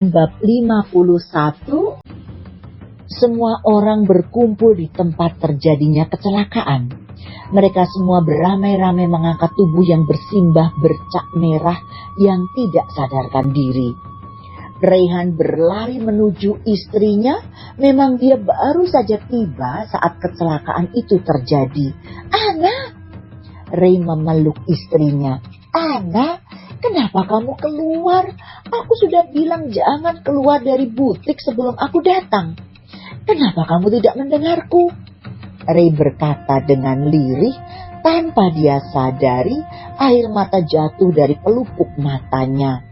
Bab 51. Semua orang berkumpul di tempat terjadinya kecelakaan. Mereka semua beramai-ramai mengangkat tubuh yang bersimbah bercak merah yang tidak sadarkan diri. Rayhan berlari menuju istrinya. Memang dia baru saja tiba saat kecelakaan itu terjadi. "Ana!" Ray memeluk istrinya. "Ana, kenapa kamu keluar? Aku sudah bilang jangan keluar dari butik sebelum aku datang. Kenapa kamu tidak mendengarku?" Ray berkata dengan lirih tanpa dia sadari air mata jatuh dari pelupuk matanya.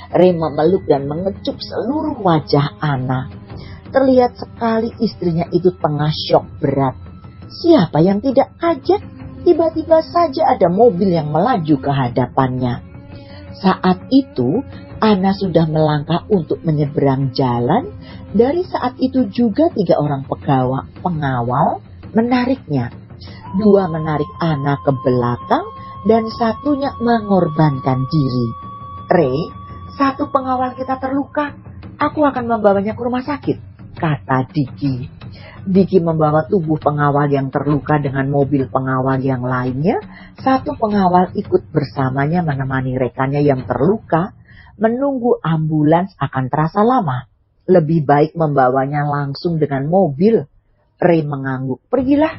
Ray memeluk dan mengecup seluruh wajah Ana. Terlihat sekali istrinya itu tengah syok berat. Siapa yang tidak kaget? Tiba-tiba saja ada mobil yang melaju ke hadapannya. Saat itu Ana sudah melangkah untuk menyeberang jalan. Dari saat itu juga 3 orang pengawal menariknya. 2 menarik Ana ke belakang dan satunya mengorbankan diri. "Ray, 1 pengawal kita terluka. Aku akan membawanya ke rumah sakit," kata Diki. Diki membawa tubuh pengawal yang terluka dengan mobil pengawal yang lainnya. 1 pengawal ikut bersamanya menemani rekannya yang terluka. Menunggu ambulans akan terasa lama. Lebih baik membawanya langsung dengan mobil. Ray mengangguk. "Pergilah."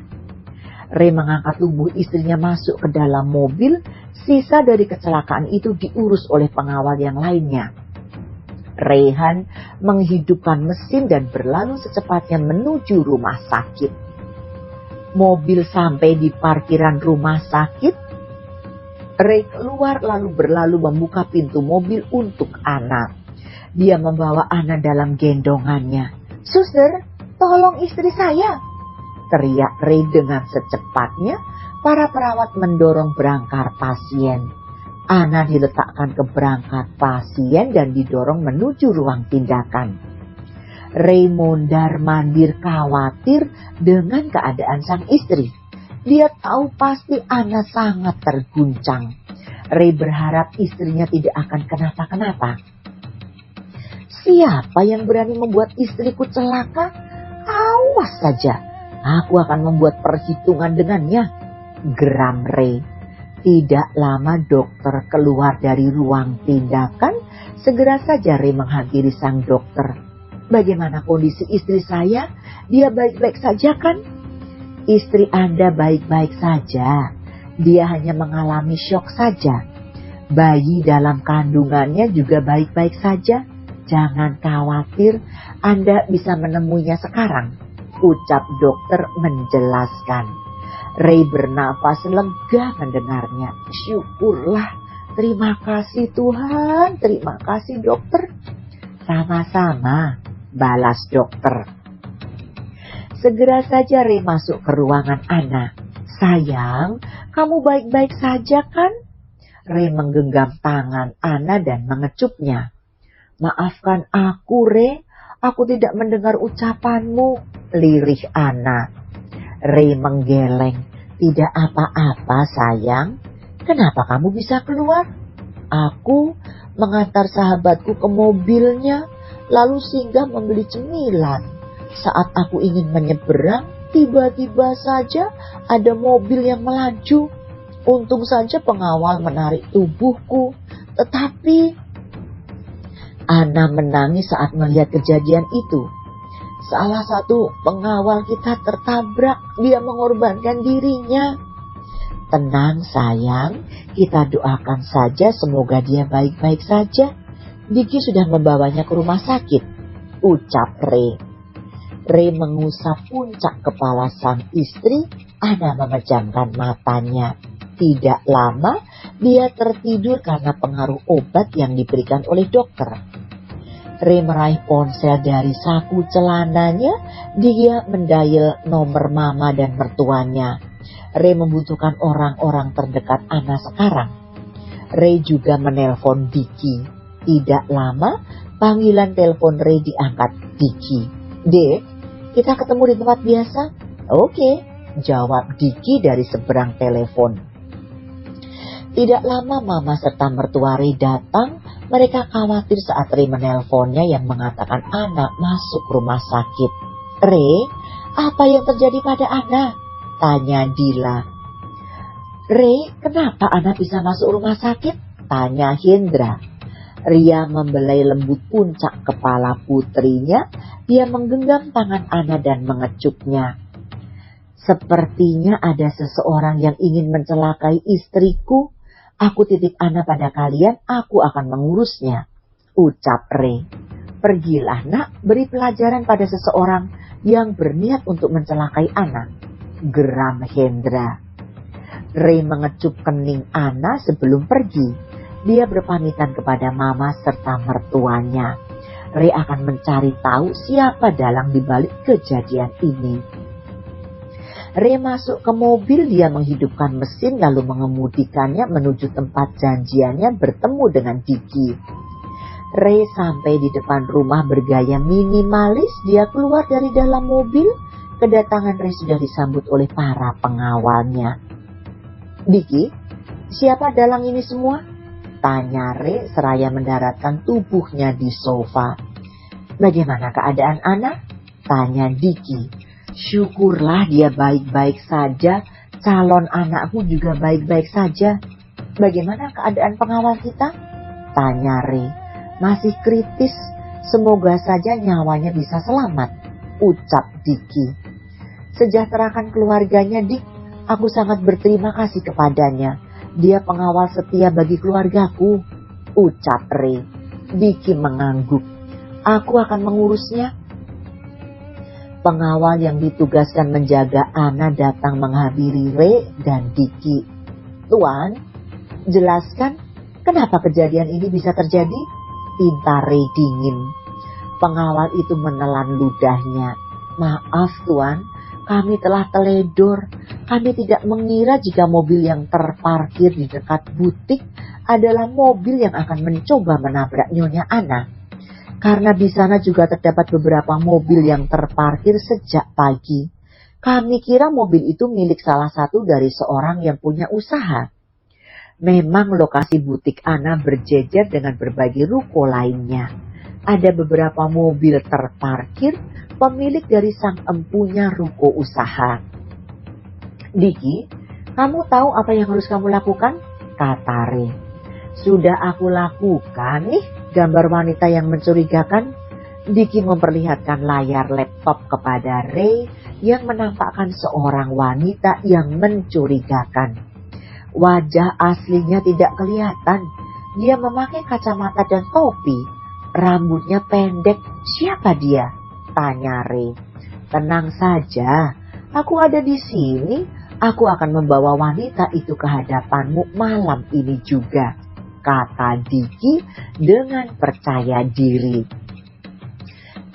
Ray mengangkat tubuh istrinya masuk ke dalam mobil. Sisa dari kecelakaan itu diurus oleh pengawal yang lainnya. Rayhan menghidupkan mesin dan berlalu secepatnya menuju rumah sakit. Mobil sampai di parkiran rumah sakit. Ray keluar lalu berlalu membuka pintu mobil untuk Ana. Dia membawa Ana dalam gendongannya. "Suster, tolong istri saya!" teriak Ray dengan secepatnya. Para perawat mendorong berangkar pasien. Ana diletakkan ke berangkat pasien dan didorong menuju ruang tindakan. Ray mondar-mandir khawatir dengan keadaan sang istri. Dia tahu pasti Ana sangat terguncang. Ray berharap istrinya tidak akan kenapa-kenapa. "Siapa yang berani membuat istriku celaka? Awas saja, aku akan membuat perhitungan dengannya," geram Ray. Tidak lama dokter keluar dari ruang tindakan. Segera saja Ray menghampiri sang dokter. "Bagaimana kondisi istri saya? Dia baik-baik saja kan?" "Istri Anda baik-baik saja. Dia hanya mengalami syok saja. Bayi dalam kandungannya juga baik-baik saja. Jangan khawatir, Anda bisa menemuinya sekarang," ucap dokter menjelaskan. Ray bernafas lega mendengarnya. "Syukurlah, terima kasih Tuhan, terima kasih dokter." "Sama-sama," balas dokter. Segera saja Ray masuk ke ruangan Ana. "Sayang, kamu baik-baik saja kan?" Ray menggenggam tangan Ana dan mengecupnya. "Maafkan aku, Ray. Aku tidak mendengar ucapanmu," lirih Ana. Ray menggeleng. "Tidak apa-apa sayang. Kenapa kamu bisa keluar?" "Aku mengantar sahabatku ke mobilnya, lalu singgah membeli cemilan. Saat aku ingin menyeberang, tiba-tiba saja ada mobil yang melaju. Untung saja pengawal menarik tubuhku. Tetapi..." Ana menangis saat melihat kejadian itu. "Salah satu pengawal kita tertabrak. Dia mengorbankan dirinya." "Tenang sayang, kita doakan saja semoga dia baik-baik saja. Diki sudah membawanya ke rumah sakit," ucap Ray. Ray mengusap puncak kepala sang istri. Ana memejamkan matanya. Tidak lama dia tertidur karena pengaruh obat yang diberikan oleh dokter. Ray meraih ponsel dari saku celananya. Dia mendial nomor mama dan mertuanya. Ray membutuhkan orang-orang terdekat Ana sekarang. Ray juga menelpon Diki. Tidak lama panggilan telepon Ray diangkat Diki. "Dek, kita ketemu di tempat biasa?" "Oke," jawab Diki dari seberang telepon. Tidak lama mama serta mertua Ray datang. Mereka khawatir saat Ray menelponnya yang mengatakan Anna masuk rumah sakit. "Ray, apa yang terjadi pada Anna?" tanya Dila. "Ray, kenapa Anna bisa masuk rumah sakit?" tanya Hendra. Ria membelai lembut puncak kepala putrinya. Dia menggenggam tangan Anna dan mengecupnya. "Sepertinya ada seseorang yang ingin mencelakai istriku. Aku titip Anna pada kalian, aku akan mengurusnya," ucap Ray. "Pergilah nak, beri pelajaran pada seseorang yang berniat untuk mencelakai Anna," geram Hendra. Ray mengecup kening Anna sebelum pergi. Dia berpamitan kepada mama serta mertuanya. Ray akan mencari tahu siapa dalang di balik kejadian ini. Ray masuk ke mobil, dia menghidupkan mesin lalu mengemudikannya menuju tempat janjiannya bertemu dengan Diki. Ray sampai di depan rumah bergaya minimalis. Dia keluar dari dalam mobil. Kedatangan Ray sudah disambut oleh para pengawalnya. "Diki, siapa dalang ini semua?" tanya Ray seraya mendaratkan tubuhnya di sofa. "Bagaimana keadaan Anna?" tanya Diki. "Syukurlah dia baik-baik saja. Calon anakku juga baik-baik saja. Bagaimana keadaan pengawal kita?" tanya Ray. "Masih kritis. Semoga saja nyawanya bisa selamat," ucap Diki. "Sejahterakan keluarganya, Dik. Aku sangat berterima kasih kepadanya. Dia pengawal setia bagi keluargaku," ucap Ray. Diki mengangguk. "Aku akan mengurusnya." Pengawal yang ditugaskan menjaga Anna datang menghampiri Ray dan Diki. "Tuan, jelaskan kenapa kejadian ini bisa terjadi?" pinta Ray dingin. Pengawal itu menelan ludahnya. "Maaf Tuan, kami telah teledor. Kami tidak mengira jika mobil yang terparkir di dekat butik adalah mobil yang akan mencoba menabrak Nyonya Anna. Karena di sana juga terdapat beberapa mobil yang terparkir sejak pagi. Kami kira mobil itu milik salah satu dari seorang yang punya usaha. Memang lokasi butik Anna berjejer dengan berbagai ruko lainnya. Ada beberapa mobil terparkir pemilik dari sang empunya ruko usaha." "Diki, kamu tahu apa yang harus kamu lakukan?" kata Ray. "Sudah aku lakukan nih, gambar wanita yang mencurigakan." Diki memperlihatkan layar laptop kepada Ray yang menampakkan seorang wanita yang mencurigakan. Wajah aslinya tidak kelihatan. Dia memakai kacamata dan topi. Rambutnya pendek. "Siapa dia?" tanya Ray. "Tenang saja, aku ada di sini. Aku akan membawa wanita itu ke hadapanmu malam ini juga," kata Diki dengan percaya diri.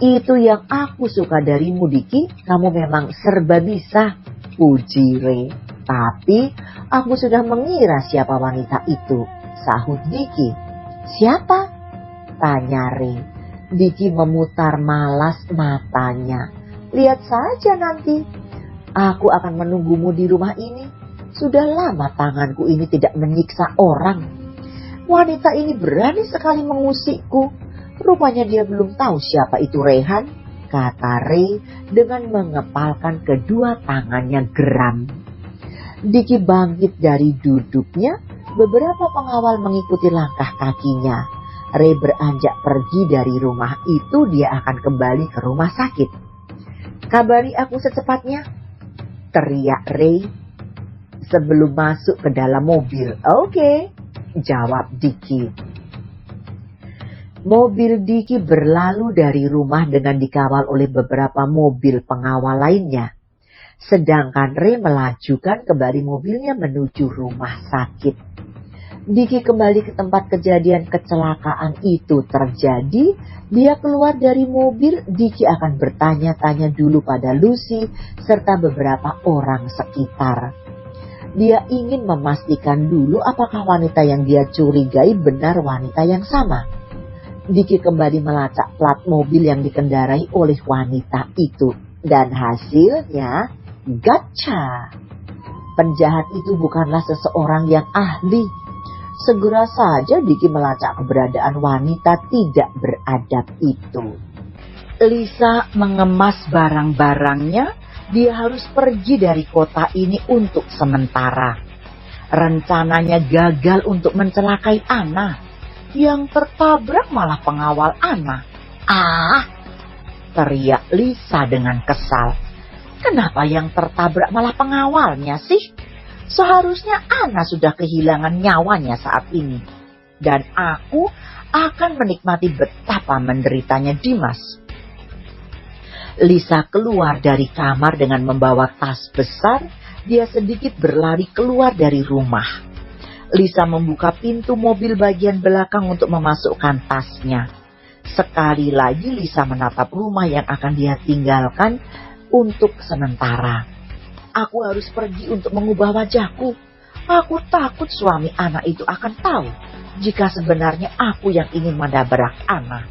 "Itu yang aku suka darimu, Diki. Kamu memang serba bisa," puji Ray. "Tapi aku sudah mengira siapa wanita itu," sahut Diki. "Siapa?" tanya Ray. Diki memutar malas matanya. "Lihat saja nanti. Aku akan menunggumu di rumah ini. Sudah lama tanganku ini tidak menyiksa orang. Wanita ini berani sekali mengusikku. Rupanya dia belum tahu siapa itu Rehan," kata Ray dengan mengepalkan kedua tangannya geram. Diki bangkit dari duduknya. Beberapa pengawal mengikuti langkah kakinya. Ray beranjak pergi dari rumah itu. Dia akan kembali ke rumah sakit. "Kabari aku secepatnya," teriak Ray sebelum masuk ke dalam mobil. "Oke," jawab Diki. Mobil Diki berlalu dari rumah dengan dikawal oleh beberapa mobil pengawal lainnya. Sedangkan Ray melajukan kembali mobilnya menuju rumah sakit. Diki kembali ke tempat kejadian kecelakaan itu terjadi. Dia keluar dari mobil. Diki akan bertanya-tanya dulu pada Lucy serta beberapa orang sekitar. Dia ingin memastikan dulu apakah wanita yang dia curigai benar wanita yang sama. Diki kembali melacak plat mobil yang dikendarai oleh wanita itu. Dan hasilnya, gotcha! Penjahat itu bukanlah seseorang yang ahli. Segera saja Diki melacak keberadaan wanita tidak beradab itu. Lisa mengemas barang-barangnya. Dia harus pergi dari kota ini untuk sementara. Rencananya gagal untuk mencelakai Anna. Yang tertabrak malah pengawal Anna. "Ah!" teriak Lisa dengan kesal. "Kenapa yang tertabrak malah pengawalnya sih? Seharusnya Anna sudah kehilangan nyawanya saat ini. Dan aku akan menikmati betapa menderitanya Dimas." Lisa keluar dari kamar dengan membawa tas besar. Dia sedikit berlari keluar dari rumah. Lisa membuka pintu mobil bagian belakang untuk memasukkan tasnya. Sekali lagi Lisa menatap rumah yang akan dia tinggalkan untuk sementara. "Aku harus pergi untuk mengubah wajahku. Aku takut suami Anna itu akan tahu jika sebenarnya aku yang ingin menabrak Anna."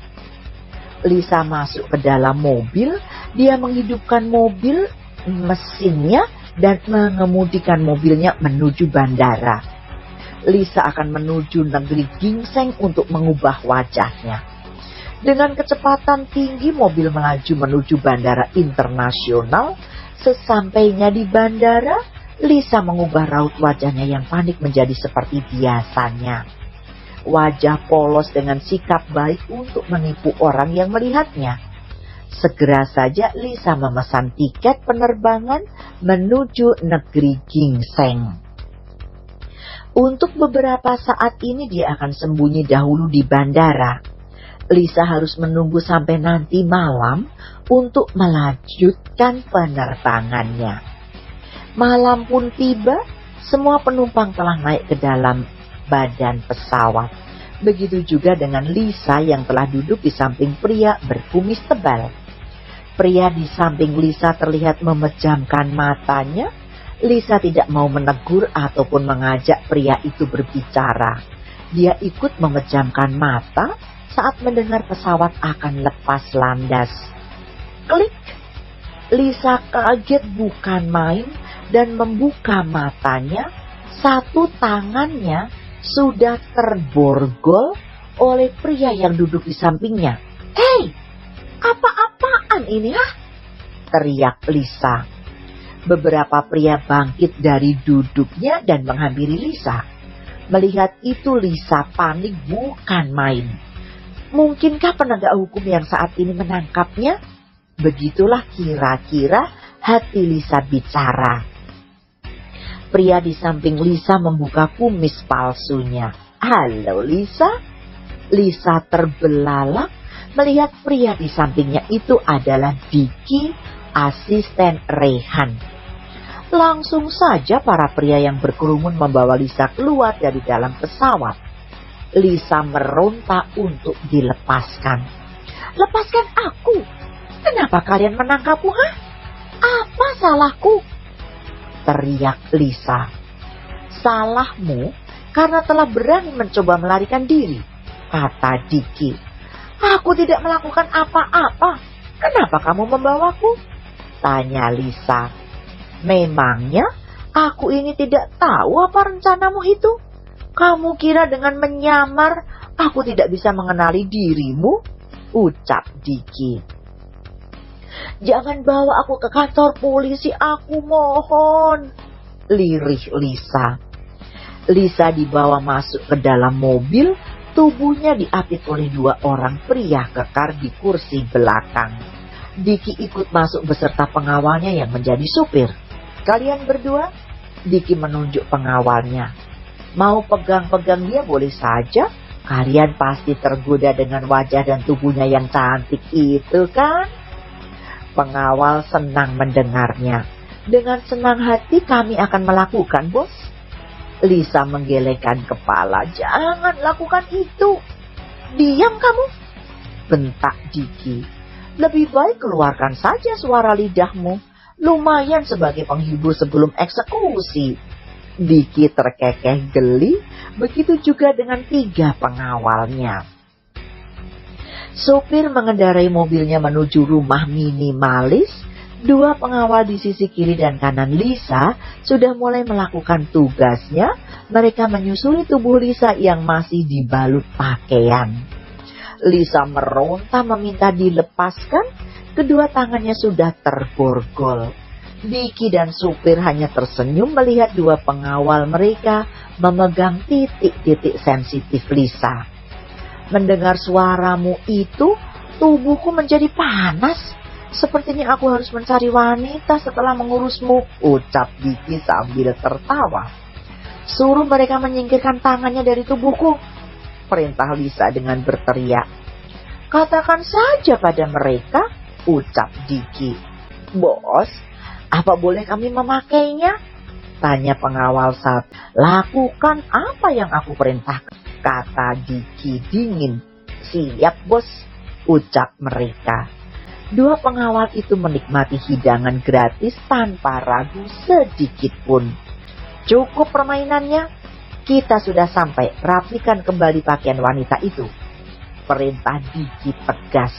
Lisa masuk ke dalam mobil. Dia menghidupkan mobil mesinnya dan mengemudikan mobilnya menuju bandara. Lisa akan menuju negeri gingseng untuk mengubah wajahnya. Dengan kecepatan tinggi mobil melaju menuju bandara internasional. Sesampainya di bandara, Lisa mengubah raut wajahnya yang panik menjadi seperti biasanya. Wajah polos dengan sikap baik untuk menipu orang yang melihatnya. Segera saja Lisa memesan tiket penerbangan menuju negeri gingseng. Untuk beberapa saat ini dia akan sembunyi dahulu di bandara. Lisa harus menunggu sampai nanti malam untuk melanjutkan penerbangannya. Malam pun tiba, semua penumpang telah naik ke dalam badan pesawat. Begitu juga dengan Lisa yang telah duduk di samping pria berkumis tebal. Pria di samping Lisa terlihat memejamkan matanya. Lisa tidak mau menegur ataupun mengajak pria itu berbicara. Dia ikut memejamkan mata saat mendengar pesawat akan lepas landas. Klik! Lisa kaget bukan main dan membuka matanya. Satu tangannya sudah terborgol oleh pria yang duduk di sampingnya. "Hei, apa-apaan ini, hah?" teriak Lisa. Beberapa pria bangkit dari duduknya dan menghampiri Lisa. Melihat itu Lisa panik bukan main. Mungkinkah penegak hukum yang saat ini menangkapnya? Begitulah kira-kira hati Lisa bicara. Pria di samping Lisa membuka kumis palsunya. "Halo Lisa." Lisa terbelalak melihat pria di sampingnya itu adalah Diki, asisten Rehan. Langsung saja para pria yang berkerumun membawa Lisa keluar dari dalam pesawat. Lisa meronta untuk dilepaskan. "Lepaskan aku! Kenapa kalian menangkapku, hah? Apa salahku?" teriak Lisa. "Salahmu karena telah berani mencoba melarikan diri," kata Diki. "Aku tidak melakukan apa-apa. Kenapa kamu membawaku?" tanya Lisa. "Memangnya aku ini tidak tahu apa rencanamu itu? Kamu kira dengan menyamar aku tidak bisa mengenali dirimu?" ucap Diki. "Jangan bawa aku ke kantor polisi, aku mohon," lirih Lisa. Lisa dibawa masuk ke dalam mobil. Tubuhnya diapit oleh 2 orang pria kekar di kursi belakang. Diki ikut masuk beserta pengawalnya yang menjadi supir. "Kalian berdua?" Diki menunjuk pengawalnya. "Mau pegang-pegang dia boleh saja. Kalian pasti tergoda dengan wajah dan tubuhnya yang cantik itu kan?" Pengawal senang mendengarnya. "Dengan senang hati kami akan melakukan, bos." Lisa menggelengkan kepala. "Jangan lakukan itu." "Diam kamu," bentak Diki. "Lebih baik keluarkan saja suara lidahmu. Lumayan sebagai penghibur sebelum eksekusi." Diki terkekeh geli. Begitu juga dengan 3 pengawalnya. Sopir mengendarai mobilnya menuju rumah minimalis. Dua pengawal di sisi kiri dan kanan Lisa sudah mulai melakukan tugasnya. Mereka menyusuri tubuh Lisa yang masih dibalut pakaian. Lisa meronta meminta dilepaskan. Kedua tangannya sudah terborgol. Dicky dan supir hanya tersenyum melihat dua pengawal mereka memegang titik-titik sensitif Lisa. Mendengar suaramu itu, tubuhku menjadi panas. Sepertinya aku harus mencari wanita setelah mengurusmu, ucap Dicky sambil tertawa. Suruh mereka menyingkirkan tangannya dari tubuhku, perintah Lisa dengan berteriak. Katakan saja pada mereka, ucap Dicky. Bos, apa boleh kami memakainya? Tanya pengawal saat. Lakukan apa yang aku perintahkan, kata Dicky dingin. Siap bos, ucap mereka. Dua pengawal itu menikmati hidangan gratis tanpa ragu sedikit pun. Cukup permainannya, kita sudah sampai. Rapikan kembali pakaian wanita itu, perintah Dicky tegas.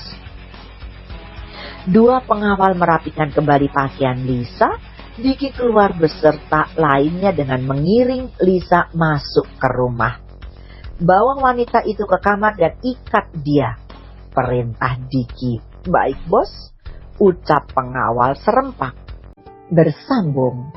Dua pengawal merapikan kembali pakaian Lisa. Dicky keluar beserta lainnya dengan mengiring Lisa masuk ke rumah. Bawa wanita itu ke kamar dan ikat dia, perintah Dicky. Baik bos, ucap pengawal serempak. Bersambung.